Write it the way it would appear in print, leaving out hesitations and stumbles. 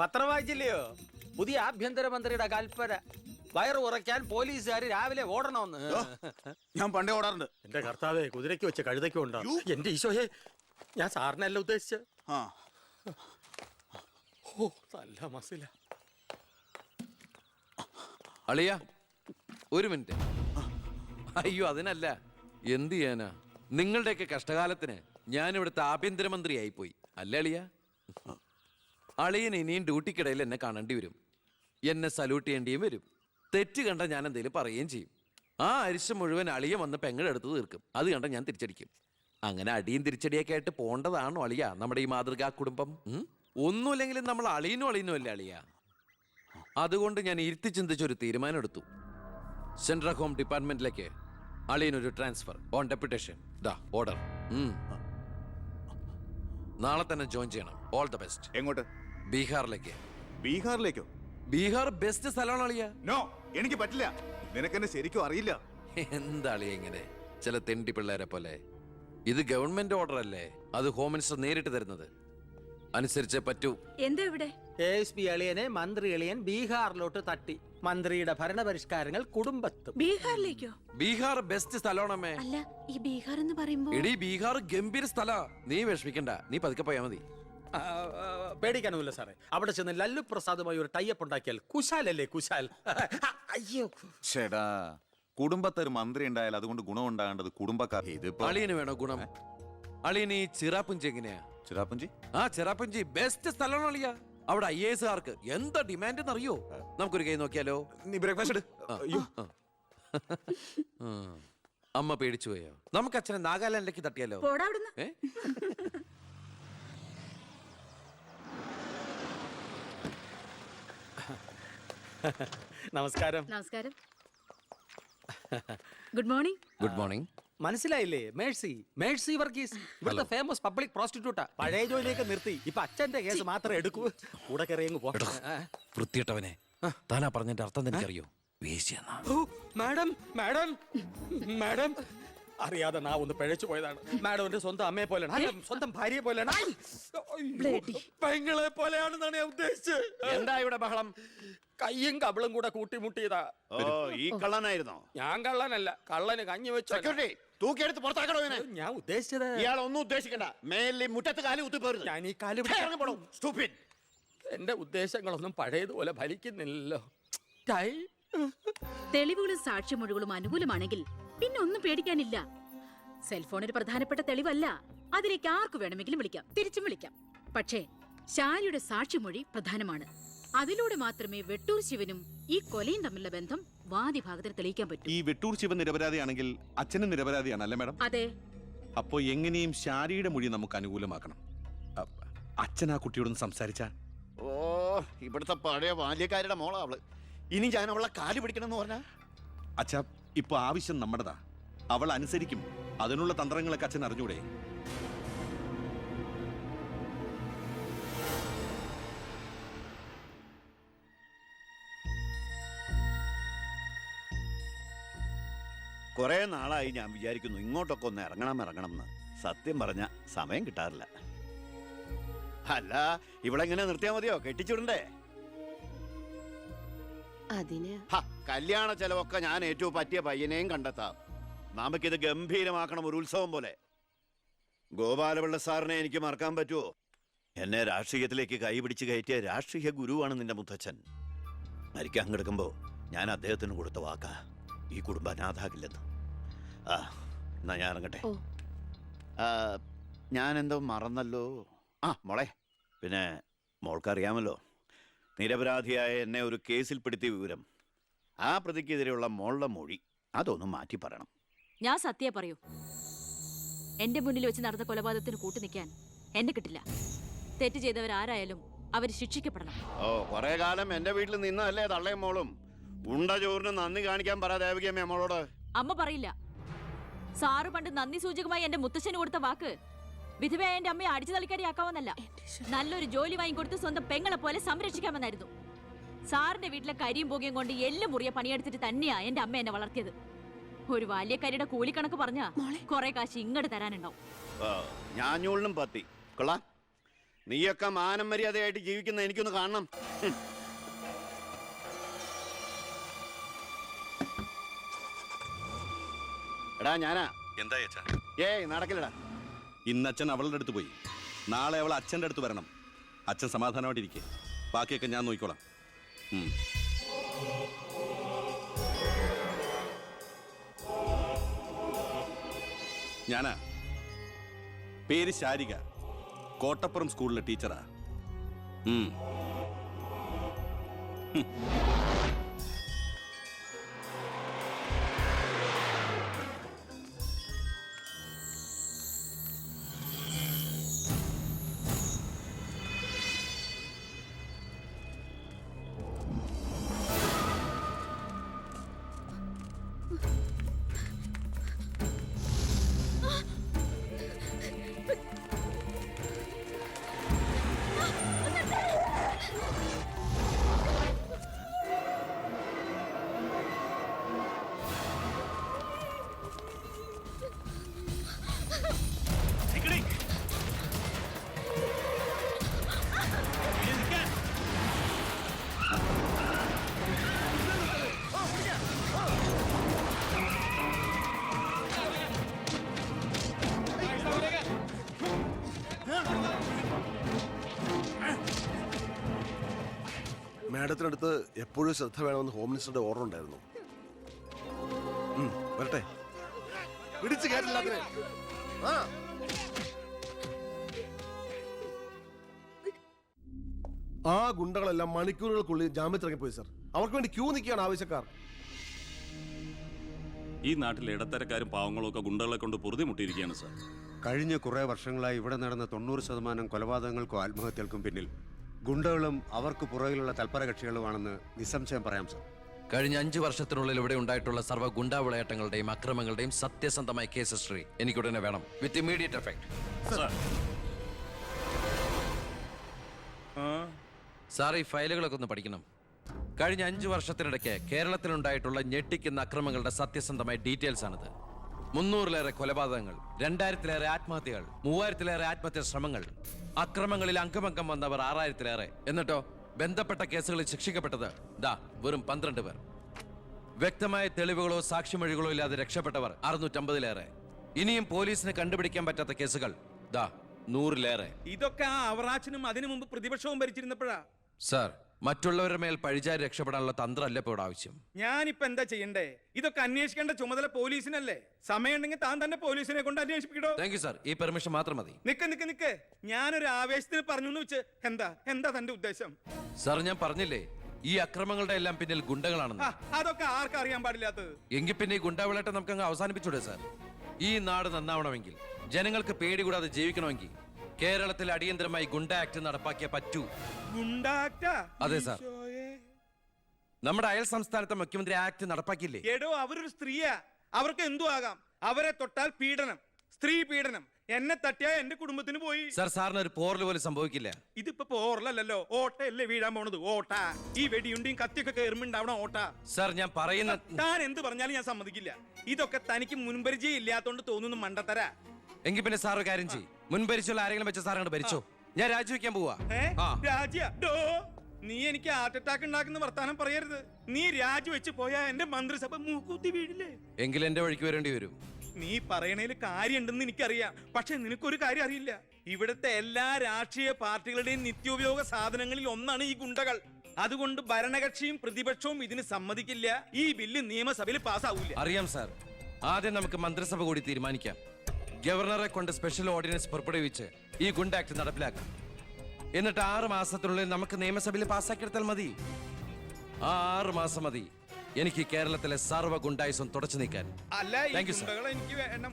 പത്രം വായിച്ചില്ലയോ? പുതിയ ആഭ്യന്തരമന്ത്രിയുടെ കൽപ്പന. വയറ് ഉറയ്ക്കാൻ പോലീസുകാർ രാവിലെ ഓടണമെന്ന്. ഞാൻ പണ്ടേ ഓടാറുണ്ട്. എന്റെ കർത്താവേ, കുതിരയ്ക്ക് വെച്ച് കഴുതയ്ക്ക് ഉണ്ടോ? എന്റെ ഈശോയെ, ഞാൻ സാറിനല്ല ഉദ്ദേശിച്ച. ഓ, നല്ല മസില. അളിയ, ഒരു മിനിറ്റ്. അയ്യോ, അതിനല്ല. എന്ത് ചെയ്യാനാ? നിങ്ങളുടെയൊക്കെ കഷ്ടകാലത്തിന് ഞാൻ ഇവിടുത്തെ ആഭ്യന്തരമന്ത്രിയായി പോയി അല്ലേ അളിയ? അളിയൻ ഇനിയും ഡ്യൂട്ടിക്കിടയിൽ എന്നെ കാണേണ്ടി വരും. എന്നെ സല്യൂട്ട് ചെയ്യേണ്ടിയും വരും. തെറ്റ് കണ്ട ഞാൻ എന്തെങ്കിലും പറയുകയും ചെയ്യും. ആ അരിശം മുഴുവൻ അളിയ വന്ന് പെങ്ങളെടുത്ത് തീർക്കും. അത് കണ്ട ഞാൻ തിരിച്ചടിക്കും. അങ്ങനെ അടിയും തിരിച്ചടിയൊക്കെ ആയിട്ട് പോണ്ടതാണോ അളിയ നമ്മുടെ ഈ മാതൃകാ കുടുംബം? ഒന്നുമില്ലെങ്കിലും നമ്മൾ അളിയനും അല്ലേ അളിയ? അതുകൊണ്ട് ഞാൻ ഇരുത്തി ചിന്തിച്ചൊരു തീരുമാനം എടുത്തു. സെൻട്രൽ ഹോം ഡിപ്പാർട്ട്മെന്റിലേക്ക് അളിയനൊരു ട്രാൻസ്ഫർ ഓൺ ഡെപ്യൂട്ടേഷൻ. ഓർഡർ. നാളെ തന്നെ ജോയിൻ ചെയ്യണം. All the best. എങ്ങോട്ട്? ബീഹാറിലേക്ക്. ബീഹാറിലേക്കോ? ബീഹാർ ബെസ്റ്റ് സ്ഥലമാണ് അളിയ. നോ, എനിക്ക് പറ്റില്ല. നിനക്കെന്നെ ശരിക്കും അറിയില്ല. എന്താ അളിയ ഇങ്ങനെ? ചില തെണ്ടി പിള്ളേരെ പോലെ. ഇത് ഗവൺമെന്റ് ഓർഡർ അല്ലേ? അത് ഹോം മിനിസ്റ്റർ നേരിട്ട് തരുന്നത്. അനുസരിച്ചേ പറ്റൂ. എന്താ ഇവിടെ? ASP അളിയനെ മന്ത്രി അളിയൻ ബീഹാറിലോട്ട് തട്ടി. മന്ത്രിയുടെ ഭരണപരിഷ്കാരങ്ങൾ കുടുംബത്തും. ബീഹാറിലേക്കോ? ബീഹാർ ബെസ്റ്റ് സ്ഥലമാണമ്മേ. അല്ല, ഈ ബീഹാർ എന്ന് പറയുമ്പോ എടീ, ബീഹാർ ഗംഭീര സ്ഥല. നീ വിഷമിക്കണ്ട, നീ പതുക്കെ പോയാ മതി. പേടിക്കാനൊന്നുമില്ല സാറേ. അവിടെ ചെന്ന് ലല്ലു പ്രസാദുമായി ഒരു ടൈപ്പ് ഉണ്ടാക്കിയാൽ കുശാലല്ലേ കുശാൽ. അയ്യോ ചേടാ, കുടുംബത്തൊരു മന്ത്രി ഉണ്ടായാൽ അതുകൊണ്ട് ഗുണം ഉണ്ടാകേണ്ടത് കുടുംബക്കാർ. ഇതിപ്പോ അളിയന് വേണോ ഗുണം? അളിയന് ഈ ചിറാപ്പുഞ്ചി എങ്ങനെയാ? ചിറാപ്പുഞ്ചി? ആ, ചിറാപ്പുഞ്ചി ബെസ്റ്റ് സ്ഥലമാണ് അളിയ. അവിടെ IAS കാർക്ക് എന്താ ഡിമാൻഡ് എന്നറിയോ? നമുക്കൊരു കൈ നോക്കിയാലോ? നീ ബ്രേക്ക്ഫാസ്റ്റ് എടു. അമ്മ പേടിച്ചു പോയോ? നമുക്ക് അച്ഛനെ നാഗാലാൻഡിലേക്ക് തട്ടിയാലോ? നമസ്കാരം. നമസ്കാരം. Good morning. Good morning. മനസ്സിലായില്ലേ? മേഴ്സി വർഗീസ്, ഇവിടുത്തെ ഫേമസ് പബ്ലിക് പ്രോസ്റ്റിറ്റ്യൂട്ടാ. പഴയ ജോലിയൊക്കെ നിർത്തി ഇപ്പൊ അച്ഛന്റെ കേസ് മാത്രമേ എടുക്കൂ. കൂടെ കയറിയങ്ങ് പോ. വൃത്തിയിട്ടവനെ, താനാ പറഞ്ഞതിന്റെ അർത്ഥം എനിക്കറിയോ? മാഡം മാഡം മാഡം അറിയാതെ നാ ഒന്ന് പിഴച്ചു പോയതാണ്. മാഡം എന്റെ സ്വന്തം അമ്മയെ പോലെയാണ്, സ്വന്തം ഭാര്യയെ പോലെയാണ്, പെങ്ങളെ പോലെയാണെന്നാണ് ഞാൻ ഉദ്ദേശിച്ചത്. എന്താ ഇവിടെ ബഹളം? കയ്യും കബളും കൂടെ കൂട്ടിമുട്ടിയതാ. ഈ കള്ളനായിരുന്നോ? ഞാൻ കള്ളനല്ല, കള്ളന് കഞ്ഞി വെച്ചു. തൂക്കിയെടുത്ത് പുറത്താക്കണോ? ഞാൻ ഉദ്ദേശിച്ചത്. ഇയാൾ ഒന്നും ഉദ്ദേശിക്കണ്ട. മേലിൽ മുറ്റത്ത് കാലി കുത്തിപ്പോരുത്. ഞാൻ ഈ കാല് എന്റെ ഉദ്ദേശങ്ങളൊന്നും പഴയതുപോലെ ഫലിക്കുന്നില്ലല്ലോ. തെളിവുകളും സാക്ഷിമൊഴികളും അനുകൂലമാണെങ്കിൽ പിന്നെ ഒന്നും പേടിക്കാനില്ല. സെൽഫോൺ ഒരു പ്രധാനപ്പെട്ട തെളിവല്ല. അതിലേക്ക് ആർക്ക് വേണമെങ്കിലും വിളിക്കാം, തിരിച്ചും വിളിക്കാം. പക്ഷേ ശാരിയുടെ സാക്ഷിമൊഴി പ്രധാനമാണ്. അതിലൂടെ മാത്രമേ വെട്ടൂർ ശിവനും ഈ കൊലയും തമ്മിലുള്ള ബന്ധം വാദിഭാഗത്തിന് തെളിയിക്കാൻ പറ്റൂ. ഈ വെട്ടൂർ ശിവൻ നിരപരാധിയാണെങ്കിൽ അച്ഛനും നിരപരാധിയാണല്ലേ മാഡം? അതെ. അപ്പോ എങ്ങനെയും ശാരിയുടെ മൊഴി നമുക്ക് അനുകൂലമാക്കണം. അച്ഛൻ ആ കുട്ടിയോടൊന്ന് സംസാരിച്ച. ഓ, ഇവിടുത്തെ പഴയ ബാല്യക്കാരുടെ മോളാ അവള്. ഇനി ഞാൻ അവളെ കാല് പിടിക്കണം എന്ന് പറഞ്ഞാ? അച്ഛാ, ഇപ്പൊ ആവശ്യം നമ്മുടെതാ. അവൾ അനുസരിക്കും. അതിനുള്ള തന്ത്രങ്ങളൊക്കെ അച്ഛൻ അറിഞ്ഞൂടെ? കുറെ നാളായി ഞാൻ വിചാരിക്കുന്നു ഇങ്ങോട്ടൊക്കെ ഒന്ന് ഇറങ്ങണം എന്ന്. സത്യം പറഞ്ഞ സമയം കിട്ടാറില്ല. അല്ല, ഇവളെങ്ങനെ നിർത്തിയാ മതിയോ? കെട്ടിച്ചുടണ്ടേ? കല്യാണ ചെലവൊക്കെ ഞാൻ ഏറ്റവും പറ്റിയ പയ്യനെയും കണ്ടെത്താം. നമുക്കിത് ഗംഭീരമാക്കണം, ഒരു ഉത്സവം പോലെ. ഗോപാലപിള്ള സാറിനെ എനിക്ക് മറക്കാൻ പറ്റുമോ? എന്നെ രാഷ്ട്രീയത്തിലേക്ക് കൈപിടിച്ച് കയറ്റിയ രാഷ്ട്രീയ ഗുരുവാണ് നിന്റെ മുത്തച്ഛൻ. മരിക്കാൻ കിടക്കുമ്പോ ഞാൻ അദ്ദേഹത്തിന് കൊടുത്ത വാക്കാ, ഈ കുടുംബം അനാഥാകില്ലെന്ന്. എന്നാ ഞാൻ ഇറങ്ങട്ടെ. ഞാൻ എന്തോ മറന്നല്ലോ. മോളെ, പിന്നെ മോൾക്കറിയാമല്ലോ, നിരപരാധിയായ എന്നെ ഒരു കേസിൽപ്പെടുത്തിയ വിവരം. ആ പ്രതിക്കെതിരെയുള്ള മോളുടെ മൊഴി അതൊന്നും മാറ്റി പറയണം. ഞാൻ സത്യം പറയൂ. എന്റെ മുന്നിൽ വെച്ച് നടന്ന കൊലപാതകത്തിന് കൂട്ടു നിൽക്കാൻ എന്നെ കിട്ടില്ല. തെറ്റ് ചെയ്തവരാരായാലും അവർ ശിക്ഷിക്കപ്പെടണം. കുറെ കാലം എന്റെ വീട്ടിൽ നിന്നല്ലേ തള്ളയും മോളും. ഉണ്ട ചോറിന് നന്ദി കാണിക്കാൻ പറ ദേവകിയമ്മ അമ്മളോട്. അമ്മ പറയില്ല. സാറ് പണ്ട് നന്ദി സൂചകമായി എന്റെ മുത്തശ്ശന് കൊടുത്ത വാക്ക് വിധവയായ എന്റെ അമ്മയെ അടിച്ചു തളിക്കാരിയാക്കാമെന്നല്ല, നല്ലൊരു ജോലി വാങ്ങിക്കൊടുത്ത് സ്വന്തം പെങ്ങളെ പോലെ സംരക്ഷിക്കാമെന്നായിരുന്നു. സാറിന്റെ വീട്ടിലെ കരിയും പുകയും കൊണ്ട് എല്ലാം മുറിയെ പണിയെടുത്തിട്ട് തന്നെയാ എന്റെ അമ്മ എന്നെ വളർത്തിയത്. ഒരു ബാല്യക്കാരിയുടെ കൂലിക്കണക്ക് പറഞ്ഞാ കുറെ കാശ് ഇങ്ങോട്ട് തരാനുണ്ടാവും. ഞാഞ്ഞൂളിനും പത്തി കൊള്ളാം. നീയൊക്കെ മാനം മര്യാദയായിട്ട് ജീവിക്കുന്ന എനിക്കൊന്ന് കാണണം. എടാ ഞാനാ. എന്താ അച്ഛാ? ഏയ് നടക്കില്ലടാ. ഇന്ന് അച്ഛൻ അവളുടെ അടുത്ത് പോയി, നാളെ അവൾ അച്ഛൻ്റെ അടുത്ത് വരണം. അച്ഛൻ സമാധാനമായിട്ടിരിക്കെ, ബാക്കിയൊക്കെ ഞാൻ നോക്കിക്കോളാം. ഞാനാ, പേര് ശാരിക, കോട്ടപ്പുറം സ്കൂളിലെ ടീച്ചറാ. മാഡത്തിനടുത്ത് എപ്പോഴും ശ്രദ്ധ വേണമെന്ന് ഹോം മിനിസ്റ്ററുടെ ഓർഡർ ഉണ്ടായിരുന്നു. വരട്ടെ, പിടിച്ചു കയറ്റില്ല അതിനെ. ആ ഗുണ്ടകളെല്ലാം മണിക്കൂറുകൾക്കുള്ളിൽ ജാമ്യത്തിറങ്ങിപ്പോയി സർ. അവർക്ക് വേണ്ടി ക്യൂ നിൽക്കുകയാണ് ആവശ്യക്കാർ. ഈ നാട്ടിൽ ഇടത്തരക്കാരും പാവങ്ങളും ഒക്കെ ഗുണ്ടകളെ കൊണ്ട് പൊറുതി മുട്ടിയിരിക്കുകയാണ് സാർ. കഴിഞ്ഞ കുറേ വർഷങ്ങളായി ഇവിടെ നടന്ന 90% കൊലപാതകങ്ങൾക്കും ആത്മഹത്യകൾക്കും പിന്നിൽ ഗുണ്ടകളും അവർക്ക് പുറകിലുള്ള തൽപര കക്ഷികളുമാണെന്ന് നിസ്സംശയം പറയാം സർ. കഴിഞ്ഞ 5 വർഷത്തിനുള്ളിൽ ഇവിടെ ഉണ്ടായിട്ടുള്ള സർവ്വ ഗുണ്ടാ വിളയാട്ടങ്ങളുടെയും അക്രമങ്ങളുടെയും സത്യസന്ധമായ കേസ് ഹിസ്റ്ററി എനിക്കുടനെ വേണം, വിത്ത് ഇമ്മീഡിയറ്റ് എഫക്ട്. സാർ, ഈ ഫയലുകളൊക്കെ ഒന്ന് പഠിക്കണം. കഴിഞ്ഞ 5 വർഷത്തിനിടയ്ക്ക് കേരളത്തിലുണ്ടായിട്ടുള്ള ഞെട്ടിക്കുന്ന അക്രമങ്ങളുടെ സത്യസന്ധമായ ഡീറ്റെയിൽസ് ആണിത്. 300-ലേറെ കൊലപാതകങ്ങൾ, 2000-ലേറെ ആത്മഹത്യകൾ, 3000-ലേറെ ആത്മഹത്യാ ശ്രമങ്ങൾ, അക്രമങ്ങളിൽ അംഗമംഗം വന്നവർ 6000-ലേറെ. എന്നിട്ടോ ബന്ധപ്പെട്ട കേസുകളിൽ ശിക്ഷിക്കപ്പെട്ടത് വെറും 12 പേർ. വ്യക്തമായ തെളിവുകളോ സാക്ഷിമൊഴികളോ ഇല്ലാതെ രക്ഷപ്പെട്ടവർ 650-ലേറെ. ഇനിയും പോലീസിന് കണ്ടുപിടിക്കാൻ പറ്റാത്ത കേസുകൾ 100-ലേറെ. ഇതൊക്കെ ആ അവറാച്ചനും അതിനു മുമ്പ് പ്രതിപക്ഷവും ഭരിച്ചിരുന്നപ്പോഴാ. സാർ, മറ്റുള്ളവരുടെ മേൽ പഴിചാരി രക്ഷപ്പെടാനുള്ള തന്ത്രമല്ല ഇപ്പോൾ ആവശ്യം. ഞാനിപ്പോ എന്താ ചെയ്യണ്ടേ? ഇതൊക്കെ അന്വേഷിക്കേണ്ട ചുമതല പോലീസിനല്ലേ? സമയമുണ്ടെങ്കിൽ താൻ തന്നെ പോലീസിനെ കൊണ്ട് അന്വേഷിപ്പിക്കടോ. താങ്ക് യു സാർ, ഈ പെർമിഷൻ മാത്രം മതി. നിക്ക്, ഞാനൊരു ആവേശത്തിന് പറഞ്ഞു എന്ന് വെച്ച് എന്താ തന്റെ ഉദ്ദേശം? സാർ, ഞാൻ പറഞ്ഞില്ലേ ഈ അക്രമങ്ങളുടെ എല്ലാം പിന്നിൽ ഗുണ്ടകളാണെന്ന്. അതൊക്കെ ആർക്കും അറിയാൻ പാടില്ലാത്തത്. എങ്കിൽ പിന്നെ ഈ ഗുണ്ടാവിളാട്ടം നമുക്ക് അങ്ങ് അവസാനിപ്പിച്ചൂടെ സാർ? ഈ നാട് നന്നാവണമെങ്കിൽ, ജനങ്ങൾക്ക് പേടി കൂടാതെ ജീവിക്കണമെങ്കിൽ കേരളത്തിൽ അടിയന്തരമായി ഗുണ്ട ആക്ട് നടപ്പാക്കിയേ പറ്റൂ. അതെ സാർ, നമ്മുടെ അയൽ സംസ്ഥാനത്തെ മുഖ്യമന്ത്രി ആക്ട് നടപ്പാക്കിയില്ലേ? എടോ, അവരൊരു സ്ത്രീയാ, അവർക്ക് എന്തു ആകാം. അവരെ തൊട്ടാൽ പീഡനം, സ്ത്രീ പീഡനം. എന്നെ തട്ടിയാ എന്റെ കുടുംബത്തിന് പോയി. സാർ, സാറിന് ഒരു പോറൽ പോലും സംഭവിക്കില്ല. ഇതിപ്പോ പോറലല്ലോ, ഓട്ടയല്ലേ വീഴാൻ പോണത്. ഓട്ട ഈ വെടിയുണ്ടിയും കത്തിയൊക്കെ കയറുമ്പോണ്ടാവണം ഓട്ട. സാർ, ഞാൻ പറയുന്ന താൻ എന്ത് പറഞ്ഞാലും ഞാൻ സമ്മതിക്കില്ല. ഇതൊക്കെ തനിക്ക് മുൻപരിചയം ഇല്ലാത്തോണ്ട് തോന്നുന്നു മണ്ടത്തരാ. എങ്കിൽ പിന്നെ സാർ ഒരു കാര്യം ചെയ്യും, മുൻപരിച്ചുള്ള ആരെങ്കിലും വെച്ച സാർ അങ്ങോട്ട് ഭരിച്ചോ. ഞാൻ രാജിവെക്കാൻ പോവാ. നീ എനിക്ക് ഹാർട്ട് അറ്റാക്ക് ഉണ്ടാക്കുന്ന വർത്താനം പറയരുത്. നീ രാജിവെച്ച് പോയാ എന്റെ മന്ത്രിസഭ മൂക്കൂത്തി വീഴില്ലേ? എങ്കിൽ എന്റെ വഴിക്ക് വരേണ്ടി വരും. നീ പറയണേല് കാര്യമുണ്ടെന്ന് എനിക്കറിയാം, പക്ഷെ നിനക്കൊരു കാര്യം അറിയില്ല. ഇവിടുത്തെ എല്ലാ രാഷ്ട്രീയ പാർട്ടികളുടെയും നിത്യോപയോഗ സാധനങ്ങളിൽ ഒന്നാണ് ഈ ഗുണ്ടകൾ. അതുകൊണ്ട് ഭരണകക്ഷിയും പ്രതിപക്ഷവും ഇതിന് സമ്മതിക്കില്ല. ഈ ബില്ല് നിയമസഭയിൽ പാസ്സാവൂല. അറിയാം സാർ, ആദ്യം നമുക്ക് മന്ത്രിസഭ കൂടി തീരുമാനിക്കാം. ഗവർണറെ കൊണ്ട് സ്പെഷ്യൽ ഓർഡിനൻസ് പുറപ്പെടുവിച്ച് ഈ ഗുണ്ട ആക്ട് നടപ്പിലാക്കാം. എന്നിട്ട് 6 മാസത്തിനുള്ളിൽ നമുക്ക് നിയമസഭയിൽ പാസ്സാക്കിയെടുത്താൽ മതി. ആ 6 മാസം മതി എനിക്ക് കേരളത്തിലെ സർവ്വ ഗുണ്ടായുസം തുടച്ചു നീക്കാൻ. അല്ല, ഈ ഗുണ്ടകളെ എനിക്ക് വേണം.